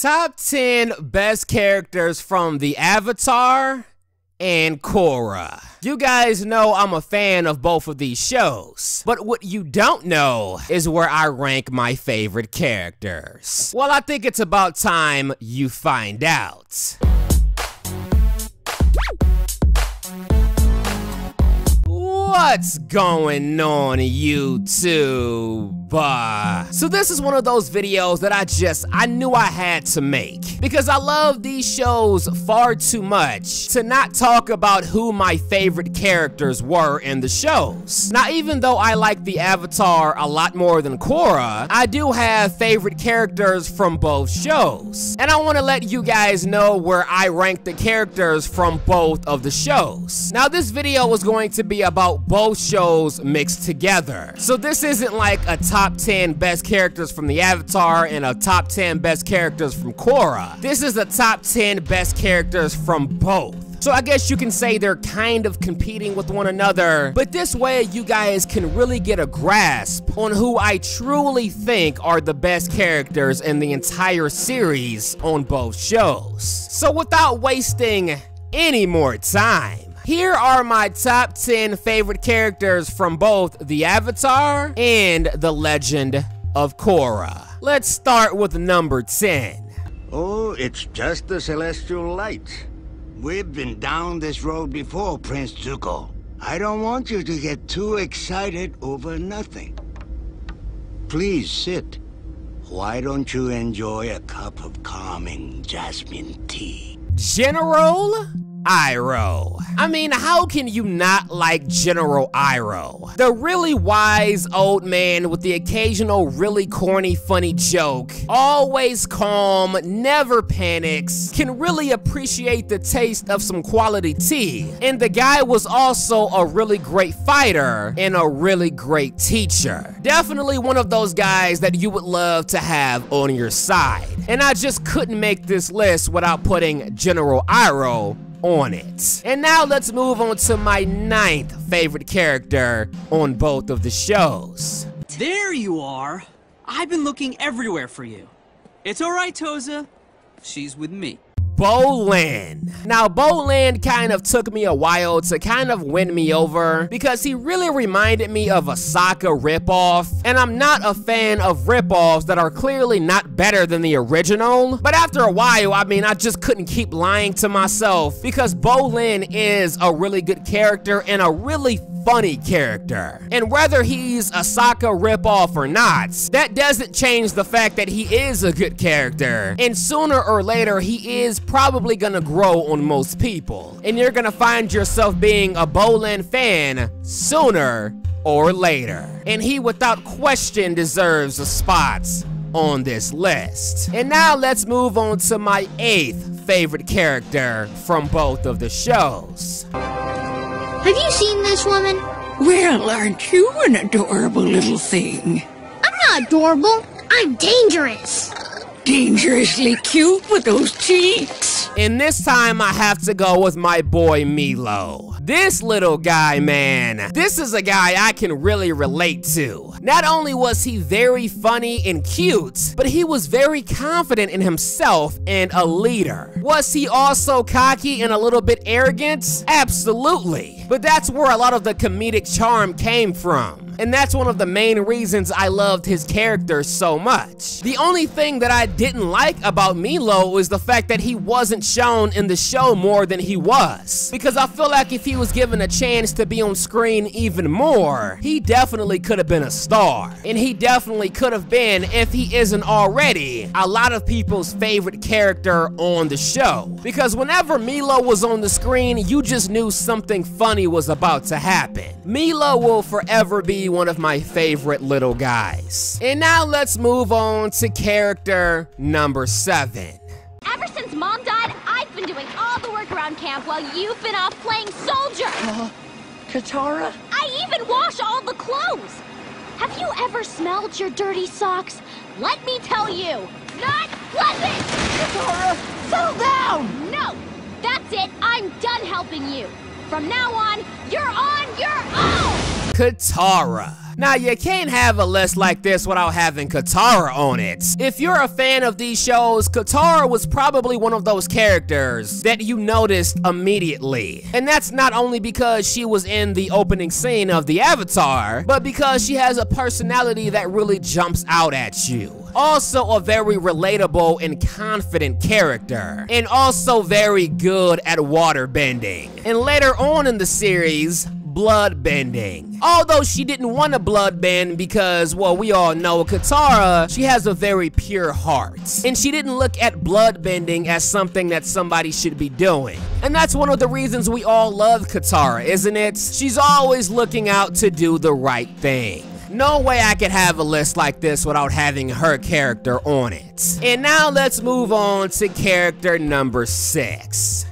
Top 10 best characters from the Avatar and Korra. You guys know I'm a fan of both of these shows, but what you don't know is where I rank my favorite characters. Well, I think it's about time you find out. What's going on, YouTube? So this is one of those videos that I knew I had to make, because I love these shows far too much to not talk about who my favorite characters were in the shows. Now, even though I like the Avatar a lot more than Korra, I do have favorite characters from both shows. And I want to let you guys know where I rank the characters from both of the shows. Now, this video is going to be about both shows mixed together. So this isn't like a top 10 best characters from the Avatar and a top 10 best characters from Korra. This is a top 10 best characters from both. So I guess you can say they're kind of competing with one another, but this way you guys can really get a grasp on who I truly think are the best characters in the entire series on both shows. So without wasting any more time, here are my top 10 favorite characters from both the Avatar and the Legend of Korra. Let's start with number 10. Oh, it's just the celestial light. We've been down this road before, Prince Zuko. I don't want you to get too excited over nothing. Please sit. Why don't you enjoy a cup of calming jasmine tea? General Iroh. I mean, how can you not like General Iroh? The really wise old man with the occasional really corny funny joke, always calm, never panics, can really appreciate the taste of some quality tea. And the guy was also a really great fighter and a really great teacher. Definitely one of those guys that you would love to have on your side. And I just couldn't make this list without putting General Iroh on it. And now let's move on to my 9th favorite character on both of the shows. There you are. I've been looking everywhere for you. It's all right, Toza. She's with me. Bolin. Now, Bolin kind of took me a while to kind of win me over because he really reminded me of a Sokka ripoff, and I'm not a fan of ripoffs that are clearly not better than the original. But after a while, I mean, I just couldn't keep lying to myself because Bolin is a really good character and a really funny character. And whether he's a Sokka ripoff or not, that doesn't change the fact that he is a good character. And sooner or later, he is probably gonna grow on most people. And you're gonna find yourself being a Bolin fan sooner or later. And he, without question, deserves a spot on this list. And now let's move on to my 8th favorite character from both of the shows. Have you seen this woman? Well, aren't you an adorable little thing? I'm not adorable. I'm dangerous. Dangerously cute with those cheeks. And this time I have to go with my boy Meelo. This little guy, man, this is a guy I can really relate to. Not only was he very funny and cute, but he was very confident in himself and a leader. Was he also cocky and a little bit arrogant? Absolutely. But that's where a lot of the comedic charm came from. And that's one of the main reasons I loved his character so much. The only thing that I didn't like about Meelo is the fact that he wasn't shown in the show more than he was. Because I feel like if he was given a chance to be on screen even more, he definitely could have been a star. And he definitely could have been, if he isn't already, a lot of people's favorite character on the show. Because whenever Meelo was on the screen, you just knew something funny was about to happen. Meelo will forever be one of my favorite little guys. And now let's move on to character number 7. Ever since Mom died, I've been doing all the work around camp while you've been off playing soldier. Katara? I even wash all the clothes. Have you ever smelled your dirty socks? Let me tell you, not pleasant. Katara, settle down. No, that's it. I'm done helping you. From now on, you're on your own. Katara. Now, you can't have a list like this without having Katara on it. If you're a fan of these shows, Katara was probably one of those characters that you noticed immediately. And that's not only because she was in the opening scene of the Avatar, but because she has a personality that really jumps out at you. Also a very relatable and confident character, and also very good at water bending. And later on in the series, blood bending. Although she didn't want to blood bend because, well, we all know Katara, she has a very pure heart. And she didn't look at blood bending as something that somebody should be doing. And that's one of the reasons we all love Katara, isn't it? She's always looking out to do the right thing. No way I could have a list like this without having her character on it. And now let's move on to character number 6.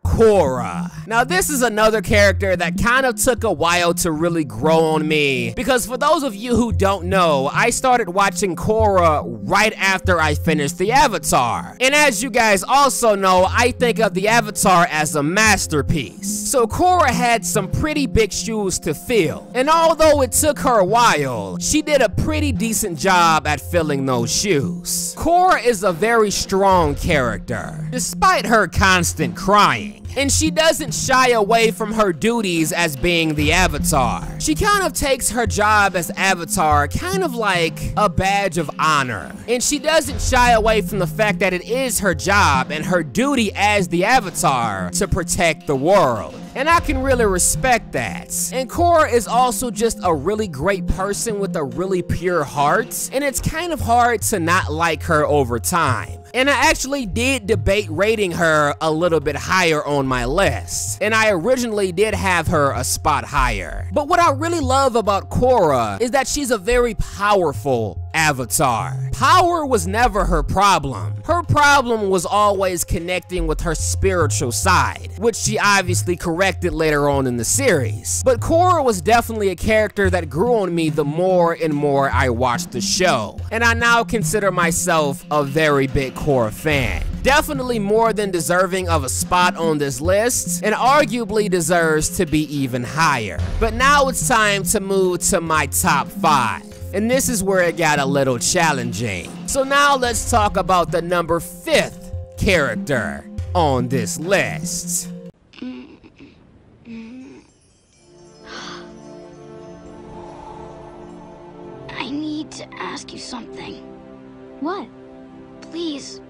Korra. Now this is another character that kind of took a while to really grow on me, because for those of you who don't know, I started watching Korra right after I finished the Avatar. And as you guys also know, I think of the Avatar as a masterpiece. So Korra had some pretty big shoes to fill. And although it took her a while, she did a pretty decent job at filling those shoes. Korra is a very strong character, despite her constant crying. And she doesn't shy away from her duties as being the Avatar. She kind of takes her job as Avatar kind of like a badge of honor. And she doesn't shy away from the fact that it is her job and her duty as the Avatar to protect the world. And I can really respect that. And Korra is also just a really great person with a really pure heart, and it's kind of hard to not like her over time. And I actually did debate rating her a little bit higher on my list, and I originally did have her a spot higher. But what I really love about Korra is that she's a very powerful Avatar. Power was never her problem. Her problem was always connecting with her spiritual side, which she obviously corrected later on in the series. But Korra was definitely a character that grew on me the more and more I watched the show. And I now consider myself a very big Korra fan. Definitely more than deserving of a spot on this list, and arguably deserves to be even higher. But now it's time to move to my top 5. And this is where it got a little challenging. So now let's talk about the number 5th character on this list. I need to ask you something. What? Please,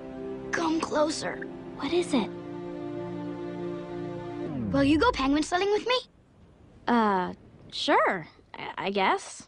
come closer. What is it? Will you go penguin sledding with me? Sure, I guess.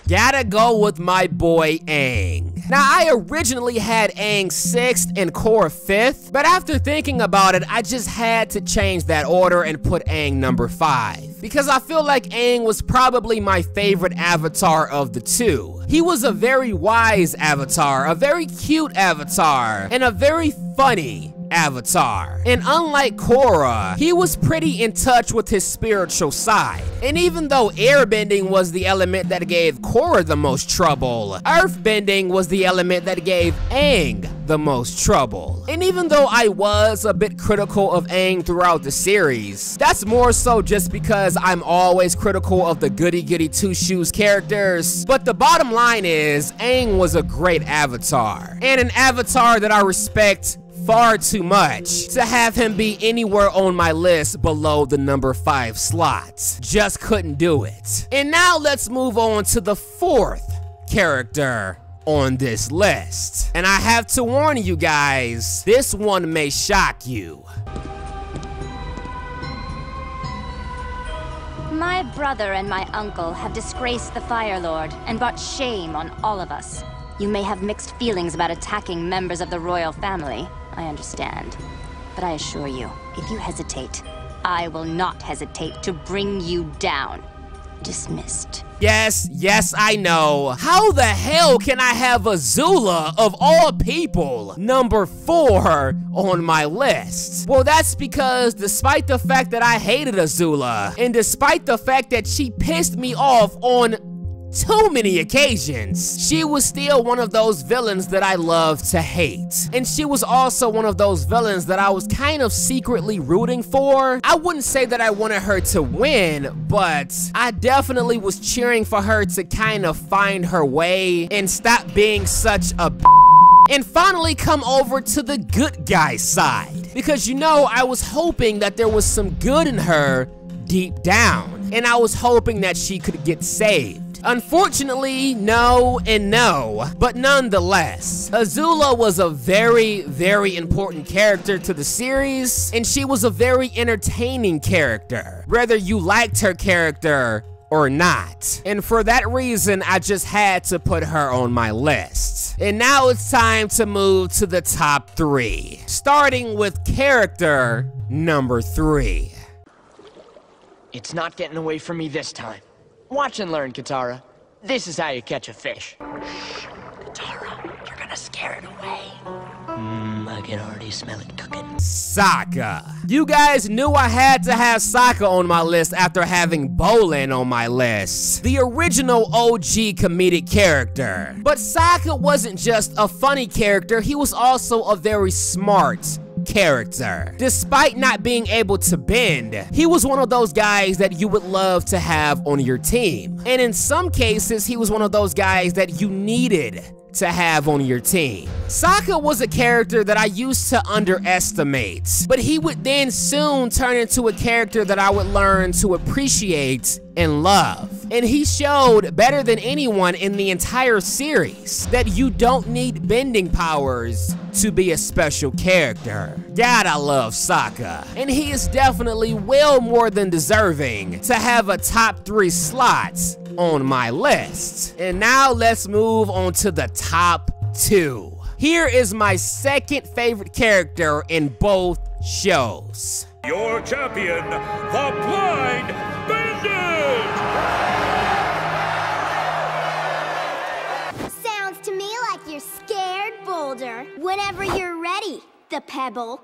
Gotta go with my boy Aang. Now, I originally had Aang 6th and Korra 5th, but after thinking about it, I just had to change that order and put Aang number 5. Because I feel like Aang was probably my favorite Avatar of the two. He was a very wise Avatar, a very cute Avatar, and a very funny Avatar. And unlike Korra, he was pretty in touch with his spiritual side. And even though airbending was the element that gave Korra the most trouble, earthbending was the element that gave Aang the most trouble. And even though I was a bit critical of Aang throughout the series, that's more so just because I'm always critical of the goody-goody two-shoes characters. But the bottom line is, Aang was a great Avatar, and an Avatar that I respect far too much to have him be anywhere on my list below the number 5 slot. Just couldn't do it. And now let's move on to the 4th character on this list. And I have to warn you guys, this one may shock you. My brother and my uncle have disgraced the Fire Lord and brought shame on all of us. You may have mixed feelings about attacking members of the royal family. I understand. But I assure you, if you hesitate, I will not hesitate to bring you down. Dismissed. Yes, I know. How the hell can I have Azula, of all people, number 4 on my list? Well, that's because despite the fact that I hated Azula, and despite the fact that she pissed me off on too many occasions, she was still one of those villains that I love to hate. And she was also one of those villains that I was kind of secretly rooting for. I wouldn't say that I wanted her to win, but I definitely was cheering for her to kind of find her way and stop being such a and finally come over to the good guy side. Because, you know, I was hoping that there was some good in her deep down, and I was hoping that she could get saved. Unfortunately, no and no, but nonetheless, Azula was a very, very important character to the series, and she was a very entertaining character, whether you liked her character or not. And for that reason, I just had to put her on my list. And now it's time to move to the top 3, starting with character number 3. It's not getting away from me this time. Watch and learn, Katara. This is how you catch a fish. Katara, you're gonna scare it away. I can already smell it cooking. Sokka. You guys knew I had to have Sokka on my list after having Bolin on my list. The original OG comedic character. But Sokka wasn't just a funny character, he was also a very smart character. Despite not being able to bend, he was one of those guys that you would love to have on your team. And in some cases, he was one of those guys that you needed to have on your team. Sokka was a character that I used to underestimate, but he would then soon turn into a character that I would learn to appreciate and love. And he showed better than anyone in the entire series that you don't need bending powers to be a special character. God, I love Sokka. And he is definitely well more than deserving to have a top 3 slot on my list. And now let's move on to the top 2. Here is my second favorite character in both shows. Your champion, the Blind Bandit! Sounds to me like you're scared, Boulder. Whenever you're ready, the Pebble.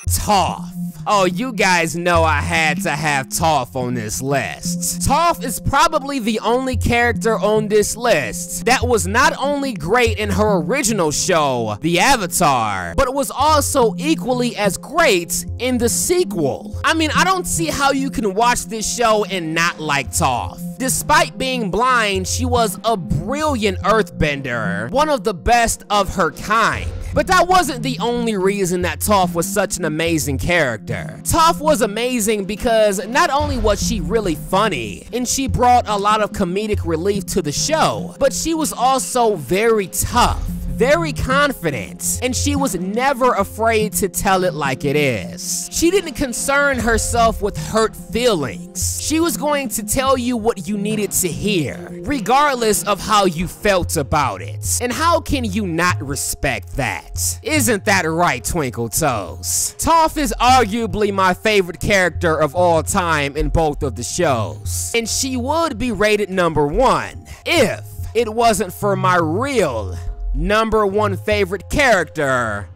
Toph. Oh, you guys know I had to have Toph on this list. Toph is probably the only character on this list that was not only great in her original show, The Avatar, but was also equally as great in the sequel. I mean, I don't see how you can watch this show and not like Toph. Despite being blind, she was a brilliant earthbender, one of the best of her kind. But that wasn't the only reason that Toph was such an amazing character. Toph was amazing because not only was she really funny, and she brought a lot of comedic relief to the show, but she was also very tough, very confident, and she was never afraid to tell it like it is. She didn't concern herself with hurt feelings. She was going to tell you what you needed to hear, regardless of how you felt about it. And how can you not respect that? Isn't that right, Twinkle Toes? Toph is arguably my favorite character of all time in both of the shows, and she would be rated number 1 if it wasn't for my real number 1 favorite character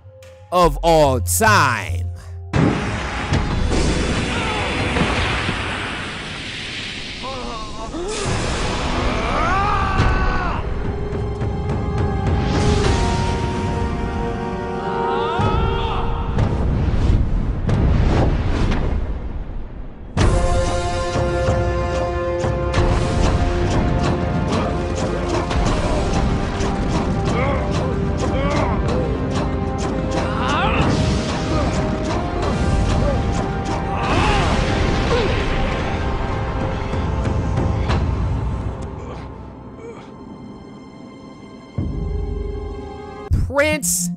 of all time. Prince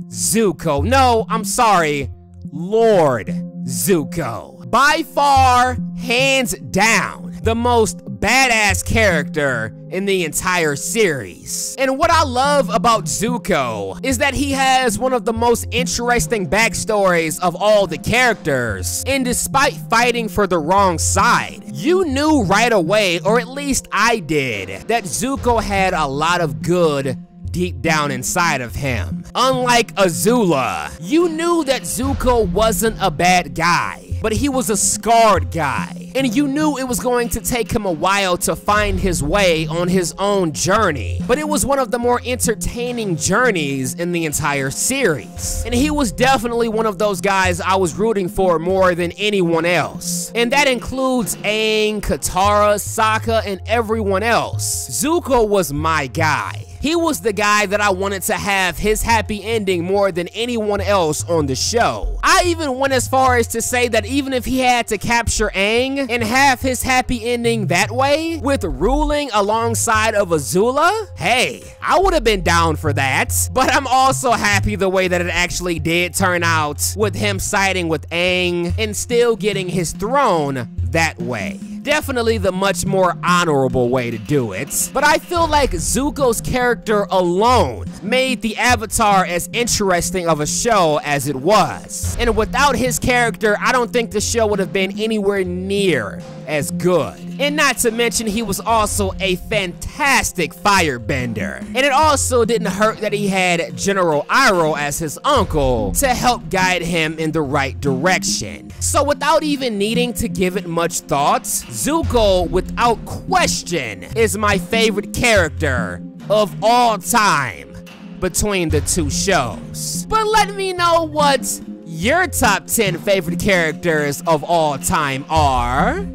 Zuko. No, I'm sorry, Lord Zuko. By far, hands down, the most badass character in the entire series. And what I love about Zuko is that he has one of the most interesting backstories of all the characters. And despite fighting for the wrong side, you knew right away, or at least I did, that Zuko had a lot of good deep down inside of him. Unlike Azula, you knew that Zuko wasn't a bad guy, but he was a scarred guy. And you knew it was going to take him a while to find his way on his own journey. But it was one of the more entertaining journeys in the entire series. And he was definitely one of those guys I was rooting for more than anyone else. And that includes Aang, Katara, Sokka, and everyone else. Zuko was my guy. He was the guy that I wanted to have his happy ending more than anyone else on the show. I even went as far as to say that even if he had to capture Aang and have his happy ending that way, with ruling alongside of Azula, hey, I would have been down for that. But I'm also happy the way that it actually did turn out, with him siding with Aang and still getting his throne that way. Definitely the much more honorable way to do it. But I feel like Zuko's character alone made the Avatar as interesting of a show as it was. And without his character, I don't think the show would have been anywhere near as good. And not to mention, he was also a fantastic firebender. And it also didn't hurt that he had General Iroh as his uncle to help guide him in the right direction. So without even needing to give it much thought, Zuko, without question, is my favorite character of all time between the two shows. But let me know what your top 10 favorite characters of all time are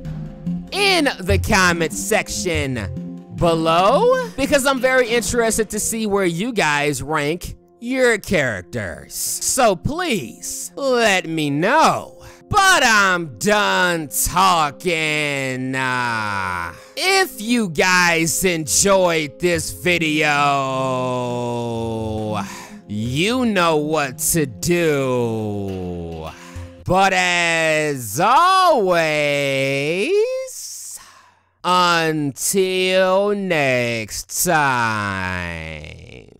in the comment section below, because I'm very interested to see where you guys rank your characters. So please let me know. But I'm done talking. If you guys enjoyed this video, you know what to do. But as always, until next time.